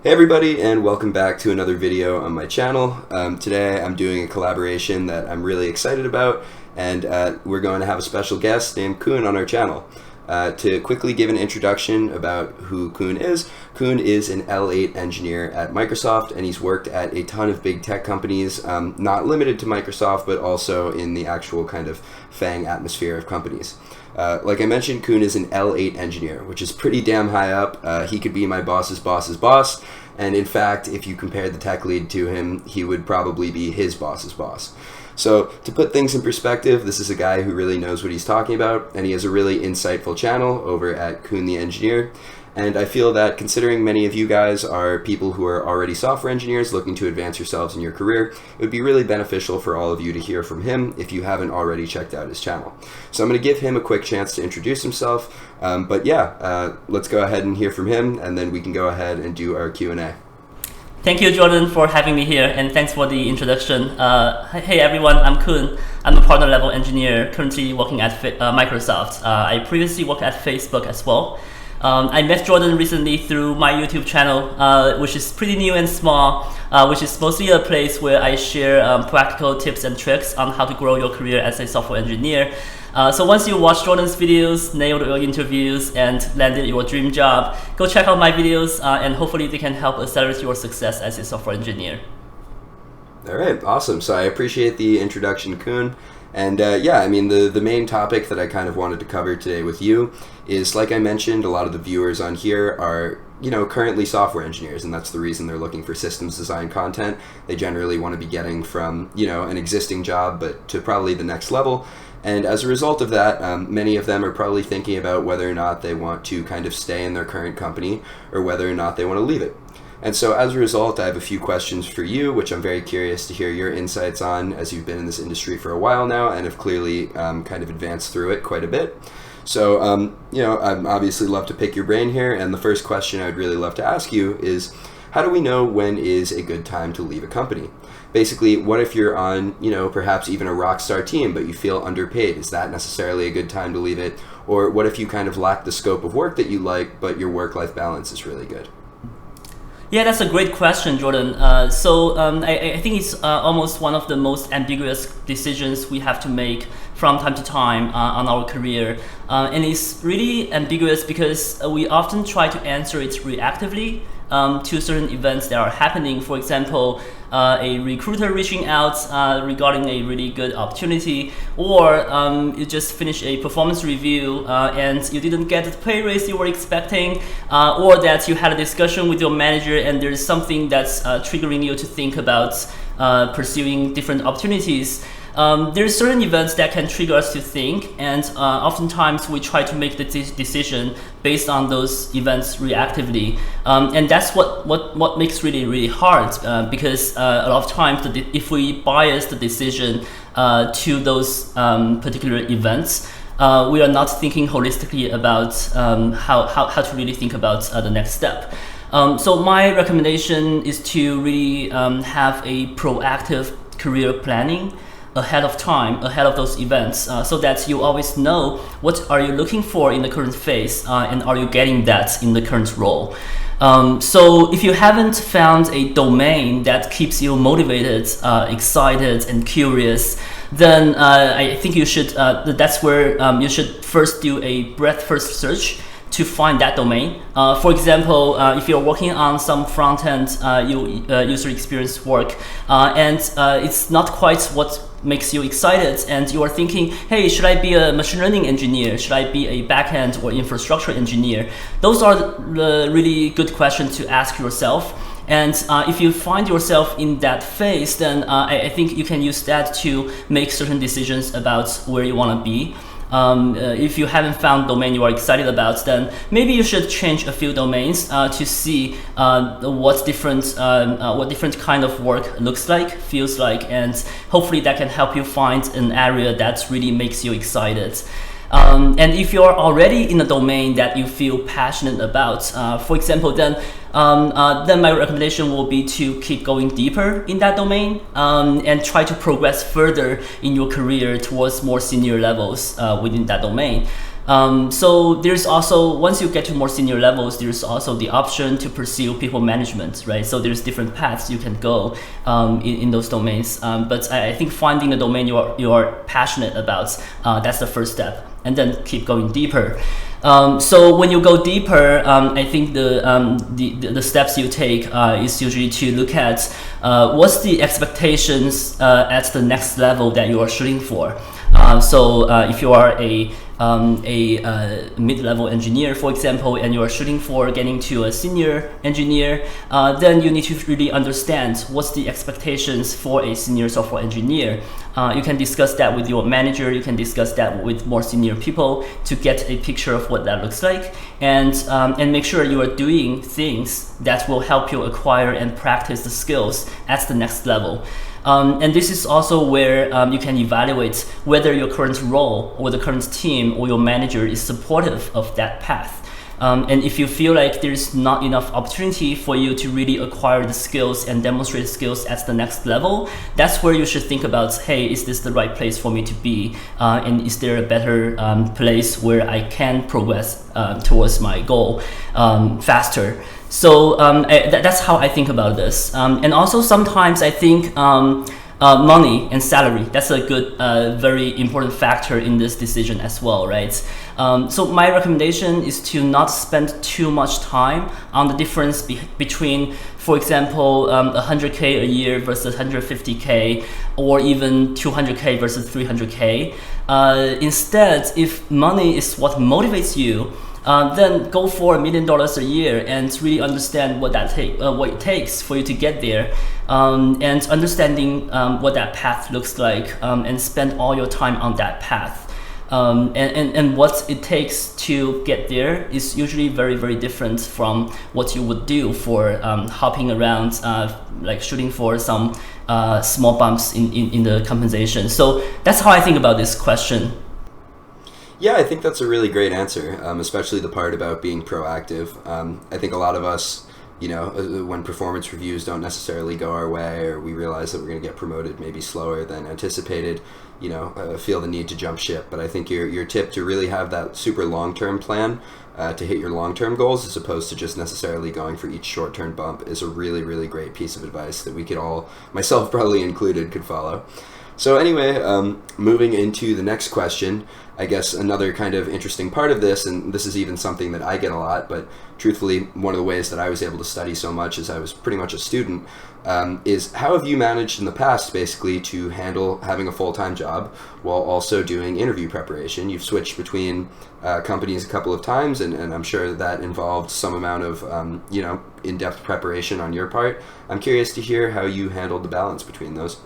Hey everybody, and welcome back to another video on my channel. Today I'm doing a collaboration that I'm really excited about, and we're going to have a special guest named Koen on our channel. To quickly give an introduction about who Koen is an L8 engineer at Microsoft, and he's worked at a ton of big tech companies, not limited to Microsoft, but also in the actual kind of FAANG atmosphere of companies. Like I mentioned, Koen is an L8 engineer, which is pretty damn high up. He could be my boss's boss's boss, and in fact, if you compare the tech lead to him, he would probably be his boss's boss. So to put things in perspective, this is a guy who really knows what he's talking about, and he has a really insightful channel over at Koen the Engineer. And I feel that considering many of you guys are people who are already software engineers looking to advance yourselves in your career, it would be really beneficial for all of you to hear from him if you haven't already checked out his channel. So I'm going to give him a quick chance to introduce himself, let's go ahead and hear from him, and then we can go ahead and do our Q&A. Thank you, Jordan, for having me here, and thanks for the introduction. Hey everyone, I'm Koen. I'm a partner level engineer currently working at Microsoft. I previously worked at Facebook as well. I met Jordan recently through my YouTube channel, which is pretty new and small, which is mostly a place where I share practical tips and tricks on how to grow your career as a software engineer. So once you watch Jordan's videos, nailed your interviews, and landed your dream job, go check out my videos, and hopefully they can help accelerate your success as a software engineer. All right, awesome. So I appreciate the introduction, Koen. And the main topic that I kind of wanted to cover today with you is, like I mentioned, a lot of the viewers on here are, currently software engineers, and that's the reason they're looking for systems design content. They generally want to be getting from, an existing job, but to probably the next level. And as a result of that, many of them are probably thinking about whether or not they want to kind of stay in their current company or whether or not they want to leave it. And so as a result, I have a few questions for you, which I'm very curious to hear your insights on, as you've been in this industry for a while now and have clearly kind of advanced through it quite a bit. So, I'd obviously love to pick your brain here, and the first question I would really love to ask you is, how do we know when is a good time to leave a company? Basically, what if you're on, perhaps even a rock star team, but you feel underpaid? Is that necessarily a good time to leave it? Or what if you kind of lack the scope of work that you like, but your work-life balance is really good? Yeah, that's a great question, Jordan. I think it's almost one of the most ambiguous decisions we have to make from time to time on our career. And it's really ambiguous because we often try to answer it reactively to certain events that are happening. For example, a recruiter reaching out regarding a really good opportunity, or you just finished a performance review and you didn't get the pay raise you were expecting, or that you had a discussion with your manager and there's something that's triggering you to think about pursuing different opportunities. There's certain events that can trigger us to think, and oftentimes we try to make the decision based on those events reactively, and that's what makes really hard, because a lot of times if we bias the decision to those particular events, we are not thinking holistically about how to really think about the next step. So my recommendation is to really have a proactive career planning ahead of time, ahead of those events, so that you always know what are you looking for in the current phase, and are you getting that in the current role. So if you haven't found a domain that keeps you motivated, excited, and curious, then I think you should. That's where you should first do a breadth first search to find that domain. For example, if you're working on some front-end user experience work, and it's not quite what makes you excited, and you are thinking, hey, should I be a machine learning engineer? Should I be a backend or infrastructure engineer? Those are the really good questions to ask yourself. And if you find yourself in that phase, then I think you can use that to make certain decisions about where you want to be. If you haven't found domain you are excited about, then maybe you should change a few domains to see what different kind of work looks like, feels like, and hopefully that can help you find an area that really makes you excited. And if you're already in a domain that you feel passionate about, for example, then my recommendation will be to keep going deeper in that domain, and try to progress further in your career towards more senior levels within that domain. So there's also, once you get to more senior levels, there's also the option to pursue people management, right? So there's different paths you can go in those domains. But I think finding a domain you are passionate about, that's the first step, and then keep going deeper. So when you go deeper, I think the steps you take is usually to look at what's the expectations at the next level that you are shooting for. So if you are a mid-level engineer, for example, and you are shooting for getting to a senior engineer, then you need to really understand what's the expectations for a senior software engineer. You can discuss that with your manager, you can discuss that with more senior people to get a picture of what that looks like, and make sure you are doing things that will help you acquire and practice the skills at the next level. And this is also where you can evaluate whether your current role or the current team or your manager is supportive of that path. And if you feel like there's not enough opportunity for you to really acquire the skills and demonstrate the skills at the next level, that's where you should think about, hey, is this the right place for me to be? And is there a better place where I can progress towards my goal faster? So that's how I think about this. And also sometimes I think money and salary, that's a good, very important factor in this decision as well, right? So my recommendation is to not spend too much time on the difference between, for example, 100K a year versus 150K, or even 200K versus 300K. Instead, if money is what motivates you, then go for $1 million a year and really understand what it takes for you to get there, and understanding what that path looks like, and spend all your time on that path. And what it takes to get there is usually very, very different from what you would do for hopping around, like shooting for some small bumps in the compensation. So that's how I think about this question. Yeah, I think that's a really great answer, especially the part about being proactive. I think a lot of us, when performance reviews don't necessarily go our way, or we realize that we're going to get promoted maybe slower than anticipated, feel the need to jump ship. But I think your tip to really have that super long-term plan to hit your long-term goals, as opposed to just necessarily going for each short-term bump, is a really, really great piece of advice that we could all, myself probably included, could follow. So anyway, moving into the next question, I guess another kind of interesting part of this, and this is even something that I get a lot, but truthfully, one of the ways that I was able to study so much as I was pretty much a student, is how have you managed in the past basically to handle having a full-time job while also doing interview preparation? You've switched between companies a couple of times, and I'm sure that involved some amount of in-depth preparation on your part. I'm curious to hear how you handled the balance between those.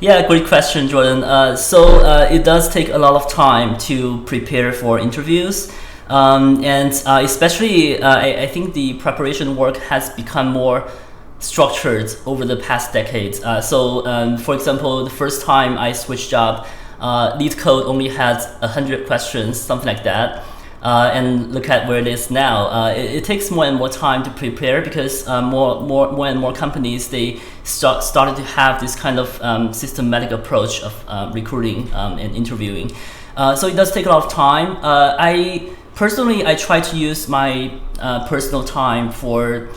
Yeah, great question, Jordan. So it does take a lot of time to prepare for interviews. And especially, I think the preparation work has become more structured over the past decades. So for example, the first time I switched job, LeetCode only had 100 questions, something like that. And look at where it is now. It takes more and more time to prepare because more and more companies, they started to have this kind of systematic approach of recruiting and interviewing. So it does take a lot of time. I try to use my personal time for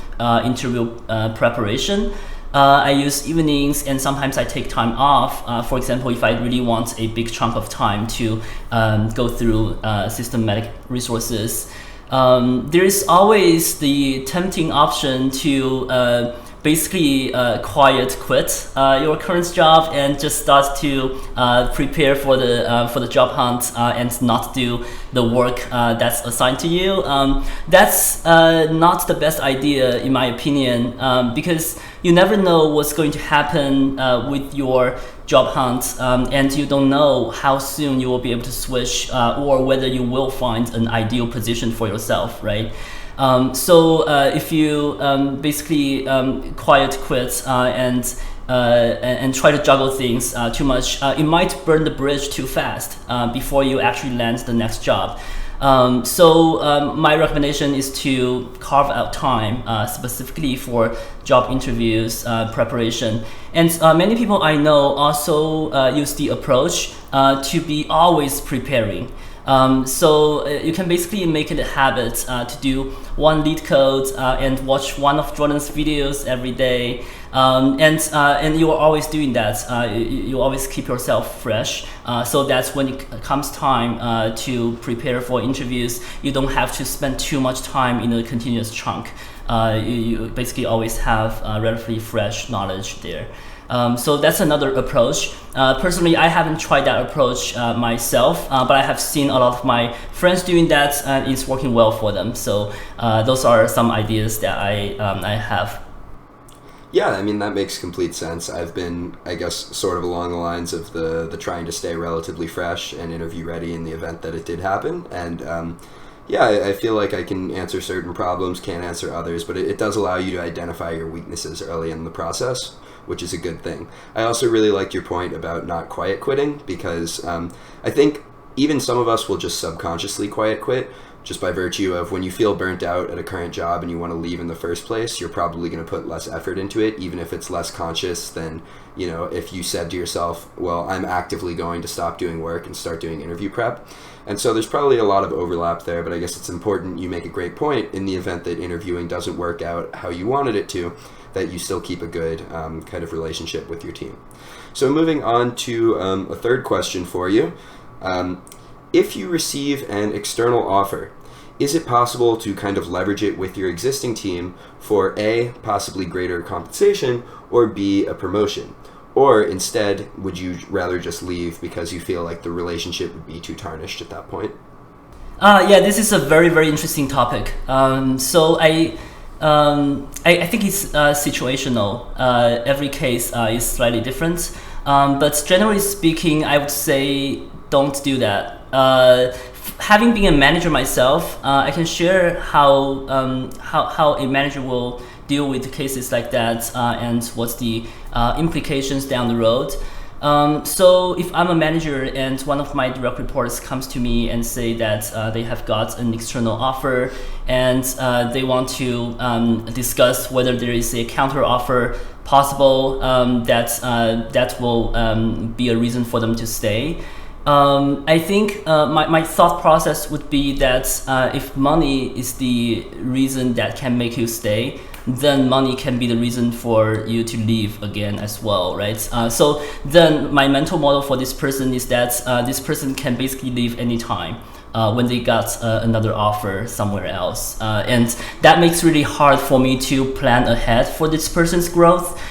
interview preparation. I use evenings, and sometimes I take time off. For example, if I really want a big chunk of time to go through systematic resources. There is always the tempting option to basically quiet quit your current job and just start to prepare for the job hunt and not do the work that's assigned to you. That's not the best idea in my opinion, because you never know what's going to happen with your job hunt, and you don't know how soon you will be able to switch or whether you will find an ideal position for yourself, right? So if you basically quiet quit and try to juggle things too much, it might burn the bridge too fast before you actually land the next job. So my recommendation is to carve out time specifically for job interviews preparation. And many people I know also use the approach to be always preparing. So you can basically make it a habit to do one lead code and watch one of Jordan's videos every day. And you are always doing that. You always keep yourself fresh. So that's when it comes time to prepare for interviews, you don't have to spend too much time in a continuous chunk. You basically always have relatively fresh knowledge there. So that's another approach. Personally, I haven't tried that approach myself, but I have seen a lot of my friends doing that, and it's working well for them. So those are some ideas that I have. Yeah, I mean, that makes complete sense. I've been, I guess, sort of along the lines of the trying to stay relatively fresh and interview ready in the event that it did happen. And yeah, I feel like I can answer certain problems, can't answer others, but it does allow you to identify your weaknesses early in the process, which is a good thing. I also really liked your point about not quiet quitting, because I think even some of us will just subconsciously quiet quit, just by virtue of when you feel burnt out at a current job and you want to leave in the first place, you're probably going to put less effort into it, even if it's less conscious than, you know, if you said to yourself, well, I'm actively going to stop doing work and start doing interview prep. And so there's probably a lot of overlap there, but I guess it's important, you make a great point, in the event that interviewing doesn't work out how you wanted it to, that you still keep a good kind of relationship with your team. So moving on to a third question for you. If you receive an external offer, is it possible to kind of leverage it with your existing team for A, possibly greater compensation, or B, a promotion? Or instead, would you rather just leave because you feel like the relationship would be too tarnished at that point? Yeah, this is a very, very interesting topic. So I think it's situational. Every case is slightly different. But generally speaking, I would say don't do that. Having been a manager myself, I can share how a manager will deal with cases like that and what's the implications down the road. So if I'm a manager and one of my direct reports comes to me and say that they have got an external offer and they want to discuss whether there is a counter offer possible that will be a reason for them to stay. I think my thought process would be that if money is the reason that can make you stay, then money can be the reason for you to leave again as well, right? So then my mental model for this person is that this person can basically leave anytime when they got another offer somewhere else. And that makes it really hard for me to plan ahead for this person's growth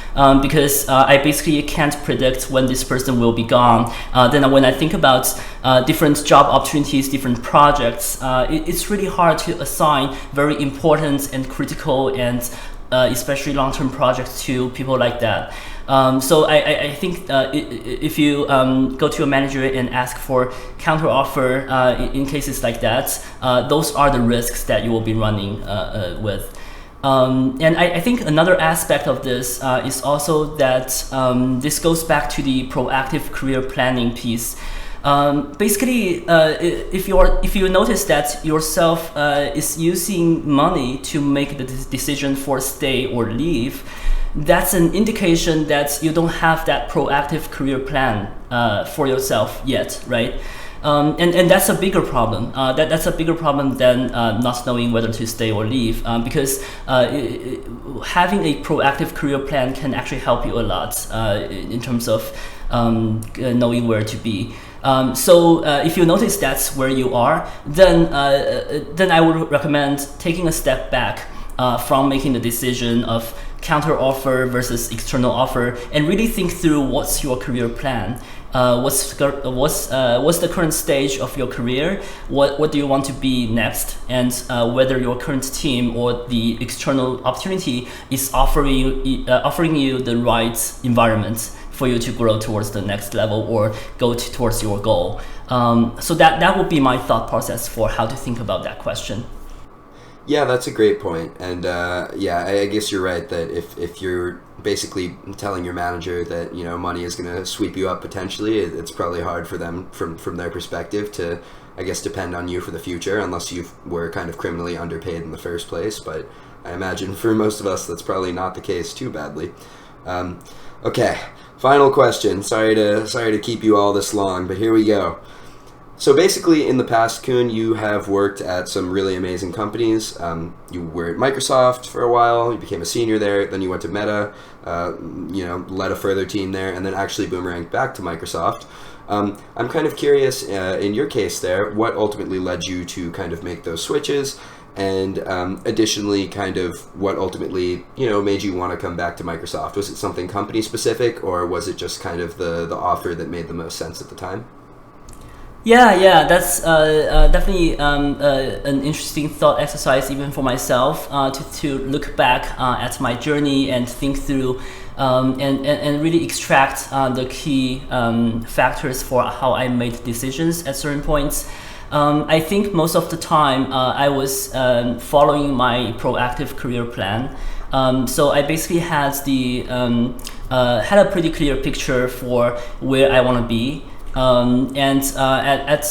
because I basically can't predict when this person will be gone. Then when I think about different job opportunities, different projects, it's really hard to assign very important and critical and especially long-term projects to people like that. So I think if you go to a manager and ask for counter offer in cases like that, those are the risks that you will be running with. And I think another aspect of this is also that this goes back to the proactive career planning piece. Basically, if you notice that yourself is using money to make the decision for stay or leave, that's an indication that you don't have that proactive career plan for yourself yet, right? And that's a bigger problem. That's a bigger problem than not knowing whether to stay or leave, because having a proactive career plan can actually help you a lot in terms of knowing where to be. So if you notice that's where you are, then I would recommend taking a step back from making the decision of counter offer versus external offer, and really think through what's your career plan. What's the current stage of your career? What do you want to be next? And whether your current team or the external opportunity is offering you the right environment for you to grow towards the next level or go towards your goal. So that would be my thought process for how to think about that question. Yeah, that's a great point. And yeah, I guess you're right that if you're basically telling your manager that, you know, money is going to sweep you up potentially, it's probably hard for them from their perspective to, I guess, depend on you for the future unless you were kind of criminally underpaid in the first place. But I imagine for most of us that's probably not the case too badly. Okay, final question. Sorry to keep you all this long, but here we go. So basically, in the past, Kun, you have worked at some really amazing companies. You were at Microsoft for a while. You became a senior there. Then you went to Meta. Led a further team there, and then actually boomeranged back to Microsoft. I'm kind of curious, in your case there, what ultimately led you to kind of make those switches, and additionally, kind of what ultimately made you want to come back to Microsoft. Was it something company specific, or was it just kind of the offer that made the most sense at the time? Yeah, that's definitely an interesting thought exercise even for myself, to look back at my journey and think through and really extract the key factors for how I made decisions at certain points. I think most of the time I was following my proactive career plan. So I basically had had a pretty clear picture for where I want to be. At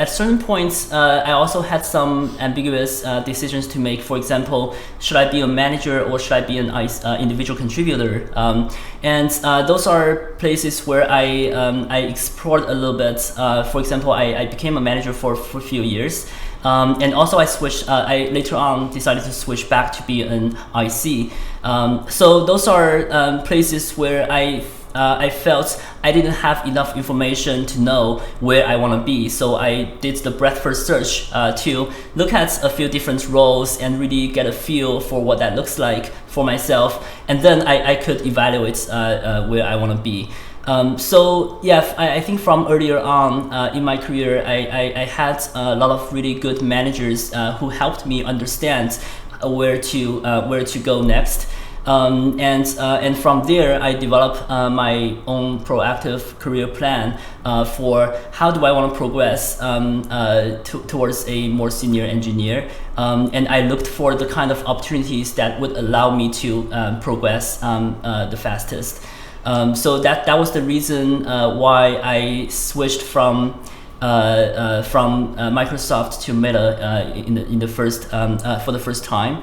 certain points, I also had some ambiguous decisions to make. For example, should I be a manager or should I be an individual contributor? Those are places where I explored a little bit. For example, I became a manager for a few years. And also I switched, I later on decided to switch back to be an IC. So those are places where I felt I didn't have enough information to know where I want to be. So I did the breadth first search to look at a few different roles and really get a feel for what that looks like for myself. And then I could evaluate where I want to be. I think from earlier on in my career, I had a lot of really good managers who helped me understand where to go next. And from there, I developed my own proactive career plan for how do I want to progress towards a more senior engineer. And I looked for the kind of opportunities that would allow me to progress the fastest. So that was the reason why I switched from Microsoft to Meta in the first for the first time,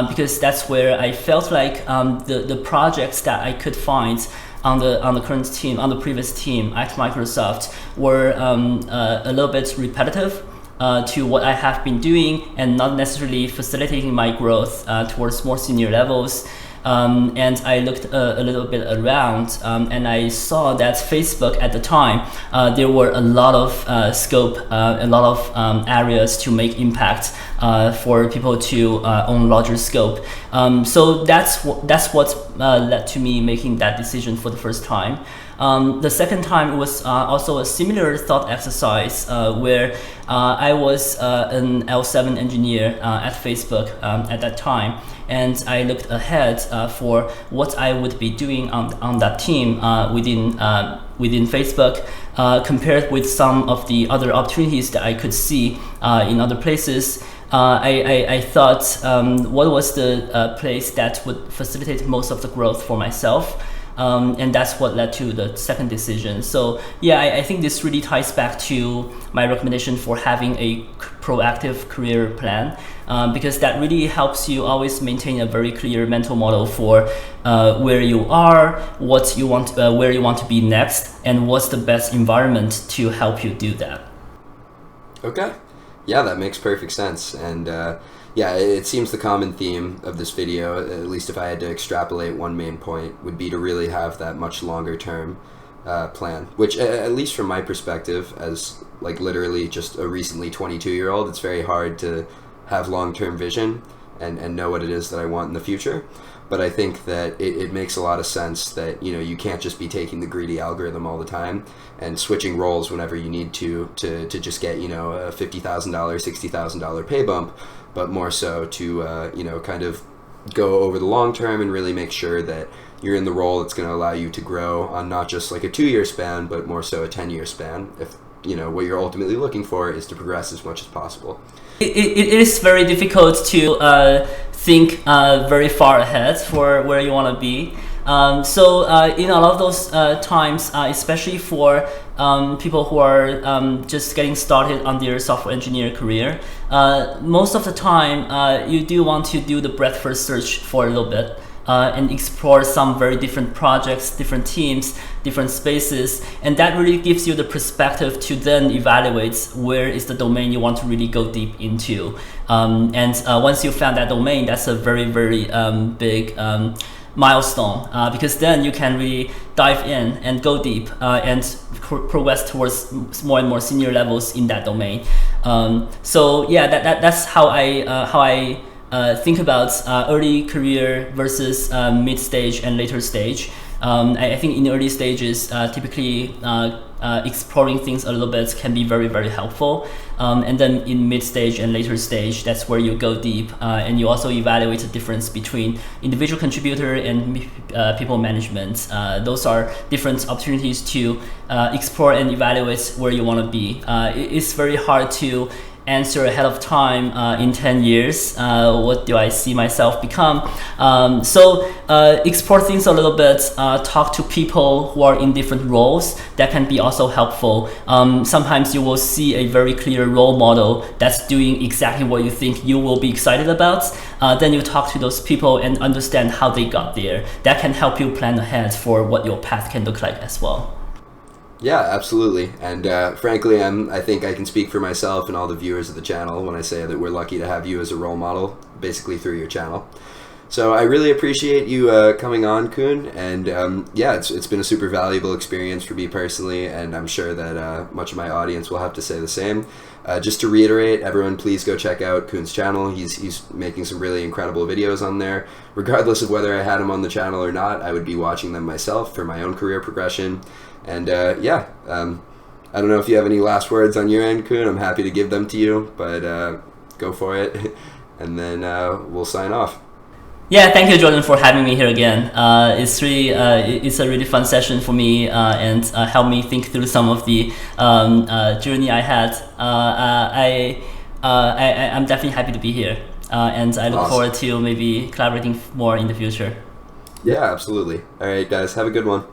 because that's where I felt like the projects that I could find on the current team, on the previous team at Microsoft, were a little bit repetitive to what I have been doing and not necessarily facilitating my growth towards more senior levels. And I looked a little bit around, and I saw that Facebook at the time, there were a lot of scope, a lot of areas to make impact for people to own larger scope. So that's what led to me making that decision for the first time. The second time was also a similar thought exercise where I was an L7 engineer at Facebook at that time, and I looked ahead for what I would be doing on that team within Facebook, compared with some of the other opportunities that I could see in other places. I thought what was the place that would facilitate most of the growth for myself. And that's what led to the second decision. So yeah, I think this really ties back to my recommendation for having a proactive career plan, because that really helps you always maintain a very clear mental model for where you are, what you want, where you want to be next, and what's the best environment to help you do that. Okay. Yeah, that makes perfect sense. And yeah, it seems the common theme of this video, at least if I had to extrapolate one main point, would be to really have that much longer term plan, which at least from my perspective, as like literally just a recently 22-year-old, it's very hard to have long-term vision and know what it is that I want in the future. But I think that it makes a lot of sense that you can't just be taking the greedy algorithm all the time and switching roles whenever you need to just get a $50,000, $60,000 pay bump, but more so to kind of go over the long term and really make sure that you're in the role that's going to allow you to grow on not just like a 2-year span, but more so a 10-year span. If what you're ultimately looking for is to progress as much as possible. It is very difficult to think very far ahead for where you want to be. So in a lot of those times, especially for people who are just getting started on their software engineer career, most of the time you do want to do the breadth first search for a little bit. and explore some very different projects, different teams, different spaces, and that really gives you the perspective to then evaluate where is the domain you want to really go deep into. Once you found that domain, that's a very, very big milestone, because then you can really dive in and go deep and progress towards more and more senior levels in that domain. So yeah, that's how I think about early career versus mid stage and later stage. I think in the early stages, typically exploring things a little bit can be very, very helpful. And then in mid stage and later stage, that's where you go deep, and you also evaluate the difference between individual contributor and people management. Those are different opportunities to explore and evaluate where you want to be. It's very hard to answer ahead of time in 10 years. What do I see myself become? So explore things a little bit, talk to people who are in different roles. That can be also helpful. Sometimes you will see a very clear role model that's doing exactly what you think you will be excited about. Then you talk to those people and understand how they got there. That can help you plan ahead for what your path can look like as well. Yeah, absolutely. And frankly, I think I can speak for myself and all the viewers of the channel when I say that we're lucky to have you as a role model, basically through your channel. So I really appreciate you coming on, Koen. And yeah, it's been a super valuable experience for me personally, and I'm sure that much of my audience will have to say the same. Just to reiterate, everyone please go check out Koen's channel. He's making some really incredible videos on there. Regardless of whether I had him on the channel or not, I would be watching them myself for my own career progression. And yeah, I don't know if you have any last words on your end, Koen. I'm happy to give them to you, but go for it. And then we'll sign off. Yeah, thank you, Jordan, for having me here again. It's a really fun session for me, and helped me think through some of the journey I had. I'm definitely happy to be here, and I look forward to maybe collaborating more in the future. Yeah, absolutely. All right, guys, have a good one.